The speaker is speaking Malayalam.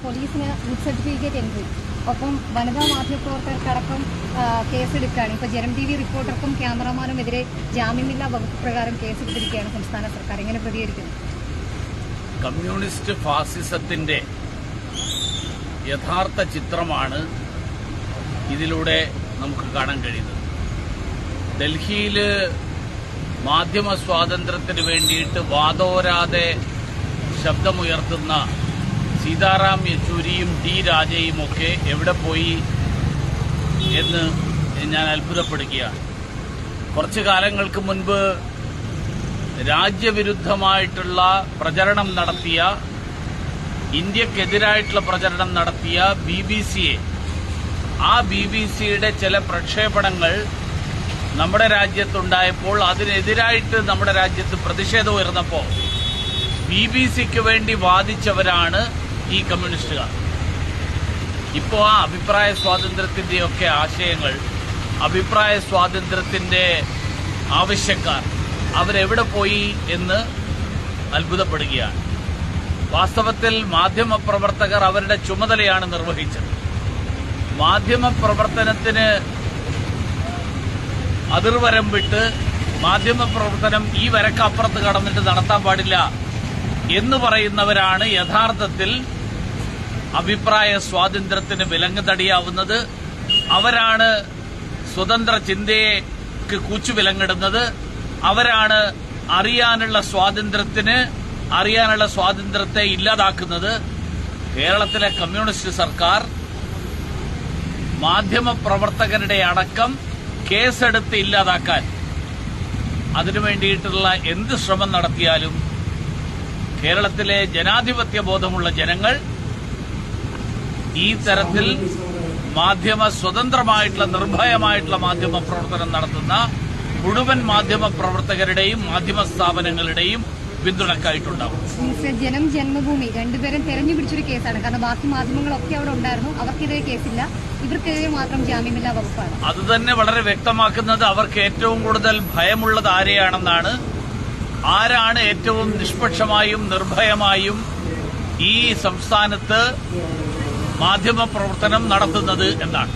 പോലീസിന് ഗുഡ് സർട്ടിഫിക്കറ്റ് എൻട്രി, ഒപ്പം വനിതാ മാധ്യമപ്രവർത്തകർക്കടക്കം കേസെടുക്കുകയാണ്. ഇപ്പോൾ ജനം TV റിപ്പോർട്ടർക്കും ക്യാമറമാനുമെതിരെ ജാമ്യമില്ലാ വകുപ്പ് പ്രകാരം കേസെടുത്തിരിക്കുകയാണ് സംസ്ഥാന സർക്കാർ. എങ്ങനെ പ്രതികരിക്കുന്നു? കമ്മ്യൂണിസ്റ്റ് ഫാസിസത്തിന്റെ യഥാർത്ഥ ചിത്രമാണ് ഇതിലൂടെ നമുക്ക് കാണാൻ കഴിയുന്നത്. ഡൽഹിയിൽ മാധ്യമ സ്വാതന്ത്ര്യത്തിന് വേണ്ടിയിട്ട് വാദോരാതെ ശബ്ദമുയർത്തുന്ന സീതാറാം യെച്ചൂരിയും D രാജയും ഒക്കെ എവിടെ പോയി എന്ന് ഞാൻ അത്ഭുതപ്പെടുകയാണ്. കുറച്ചു കാലങ്ങൾക്ക് മുൻപ് രാജ്യവിരുദ്ധമായിട്ടുള്ള പ്രചരണം നടത്തിയ, ഇന്ത്യക്കെതിരായിട്ടുള്ള പ്രചരണം നടത്തിയ BBC-യെ, ആ BBC-യുടെ ചില പ്രക്ഷേപണങ്ങൾ നമ്മുടെ രാജ്യത്തുണ്ടായപ്പോൾ അതിനെതിരായിട്ട് നമ്മുടെ രാജ്യത്ത് പ്രതിഷേധം ഉയർന്നപ്പോൾ BBC-ക്ക് വേണ്ടി വാദിച്ചവരാണ് ഈ കമ്മ്യൂണിസ്റ്റുകാർ. ഇപ്പോൾ ആ അഭിപ്രായ സ്വാതന്ത്ര്യത്തിന്റെയൊക്കെ ആശയങ്ങൾ, അഭിപ്രായ സ്വാതന്ത്ര്യത്തിന്റെ ആവശ്യക്കാർ അവരെവിടെ പോയി എന്ന് അത്ഭുതപ്പെടുകയാണ്. വാസ്തവത്തിൽ മാധ്യമപ്രവർത്തകർ അവരുടെ ചുമതലയാണ് നിർവഹിച്ചത്. മാധ്യമപ്രവർത്തനത്തിന് അതിർവരം വിട്ട് മാധ്യമപ്രവർത്തനം ഈ വരക്കപ്പുറത്ത് കടന്നിട്ട് നടത്താൻ പാടില്ല എന്ന് പറയുന്നവരാണ് യഥാർത്ഥത്തിൽ അഭിപ്രായ സ്വാതന്ത്ര്യത്തിന് വിലങ്ങുതടിയാവുന്നത്. അവരാണ് സ്വതന്ത്ര ചിന്തയ്ക്ക് കൂച്ചുവിലങ്ങിടുന്നത്. അവരാണ് അറിയാനുള്ള സ്വാതന്ത്ര്യത്തെ ഇല്ലാതാക്കുന്നത്. കേരളത്തിലെ കമ്മ്യൂണിസ്റ്റ് സർക്കാർ മാധ്യമപ്രവർത്തകരുടെ അടക്കം കേസെടുത്ത് ഇല്ലാതാക്കാൻ അതിനു വേണ്ടിയിട്ടുള്ള എന്ത് ശ്രമം നടത്തിയാലും കേരളത്തിലെ ജനാധിപത്യ ബോധമുള്ള ജനങ്ങൾ ഈ തരത്തിൽ സ്വതന്ത്രമായിട്ടുള്ള നിർഭയമായിട്ടുള്ള മാധ്യമ പ്രവർത്തനം നടത്തുന്ന മുഴുവൻ മാധ്യമ പ്രവർത്തകരുടെയും മാധ്യമ സ്ഥാപനങ്ങളുടെയും പിന്തുണക്കായിട്ടുണ്ടാവും. ജനം ജന്മഭൂമി രണ്ടുപേരും തെരഞ്ഞു പിടിച്ചൊരു കേസാണ്. കാരണം ബാക്കി മാധ്യമങ്ങളൊക്കെ അവിടെ ഉണ്ടായിരുന്നു, അവർക്കെതിരെ കേസില്ല, ഇവർക്കെതിരെ മാത്രം ജാമ്യമില്ലാ വകുപ്പാണ്. അതുതന്നെ വളരെ വ്യക്തമാക്കുന്നത് അവർക്ക് ഏറ്റവും കൂടുതൽ ഭയമുള്ളത് ആരെയാണെന്നാണ്. ആരാണ് ഏറ്റവും നിഷ്പക്ഷമായും നിർഭയമായും ഈ സംസ്ഥാനത്ത് മാധ്യമ പ്രവർത്തനം നടത്തുന്നത് എന്നാണ്.